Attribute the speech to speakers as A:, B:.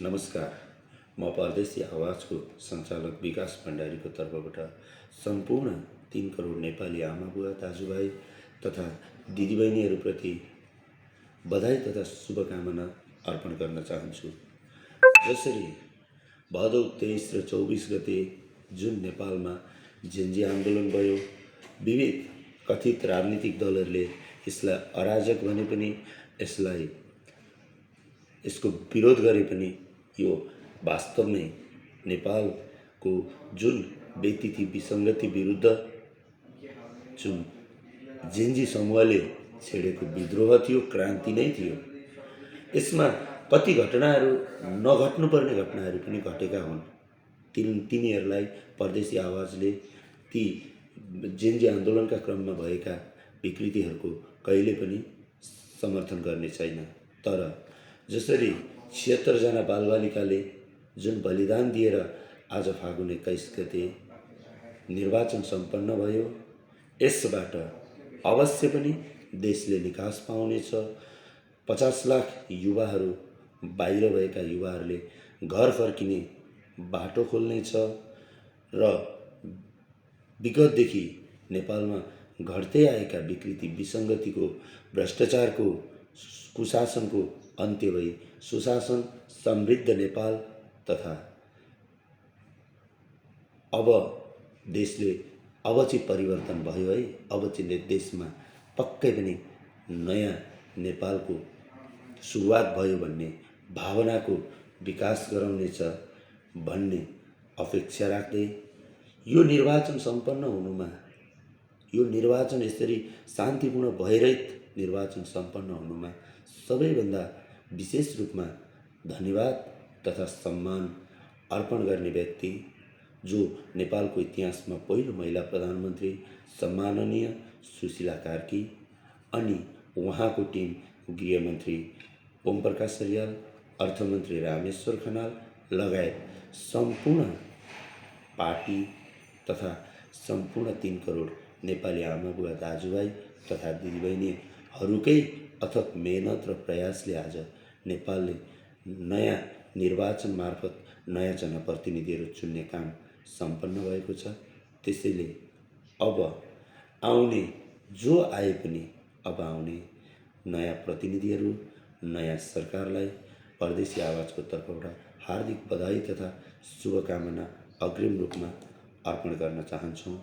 A: नमस्कार। म परदेशी आवाजको सञ्चालक विकास भण्डारीको तर्फबाट सम्पूर्ण 3 करोड नेपाली आमाबुवा दाजुभाइ तथा दिदीबहिनीहरूप्रति बधाई तथा शुभकामना अर्पण गर्न चाहन्छु। जसरी भदौ 23 र 24 गते जुन नेपालमा जेन्जी आन्दोलन भयो, विविध कथित राजनीतिक दलहरूले यसलाई अराजक भने पनि, यसको विरोध गरे पनि यो वास्तवमै नेपालको जुन व्यतिथि विसङ्गति विरुद्ध जुन जेन्जी समूहले छेडेको विद्रोह थियो, क्रान्ति नै थियो। यसमा कति घटनाहरू नघट्नुपर्ने घटनाहरू पनि घटेका हुन्। तिनीहरूलाई परदेशी आवाजले ती जेन्जी आन्दोलनका क्रममा भएका विकृतिहरूको कहिले पनि समर्थन गर्ने छैन। तर जसरी 76 जना बालबालिकाले जुन बलिदान दिएर आज फागुन 21 गते निर्वाचन सम्पन्न भयो, यसबाट अवश्य पनि देशले निकास पाउनेछ। 50 लाख युवाहरू, बाहिर भएका युवाहरूले घर फर्किने बाटो खोल्नेछ र विगतदेखि नेपालमा घट्दै आएका विकृति विसङ्गतिको, भ्रष्टाचारको, कुशासनको अन्त्य भई सुशासन समृद्ध नेपाल तथा अब देशले अब चाहिँ परिवर्तन भयो है। अब चाहिँ देशमा पक्कै पनि नयाँ नेपालको सुरुवात भयो भन्ने भावनाको विकास गराउनेछ भन्ने अपेक्षा राख्दै यो निर्वाचन सम्पन्न हुनुमा, यो निर्वाचन यसरी शान्तिपूर्ण भइरहित निर्वाचन सम्पन्न हुनुमा सबैभन्दा विशेष रूपमा धन्यवाद तथा सम्मान अर्पण गर्ने व्यक्ति जो नेपालको इतिहासमा पहिलो महिला प्रधानमन्त्री सम्माननीय सुशीला कार्की अनि उहाँको टिम, गृहमन्त्री ओम प्रकाश रियाल, अर्थमन्त्री रामेश्वर खनाल लगायत सम्पूर्ण पार्टी तथा सम्पूर्ण 3 करोड नेपाली आमाबुवा दाजुभाइ तथा दिदीबहिनीहरूकै अथक मेहनत र प्रयासले आज नेपालले नयाँ निर्वाचन मार्फत नयाँ जनप्रतिनिधिहरू चुन्ने काम सम्पन्न भएको छ। त्यसैले अब आउने जो आए पनि, अब आउने नयाँ प्रतिनिधिहरू, नयाँ सरकारलाई परदेशी आवाजको तर्फबाट हार्दिक बधाई तथा शुभकामना अग्रिम रूपमा अर्पण गर्न चाहन्छौँ।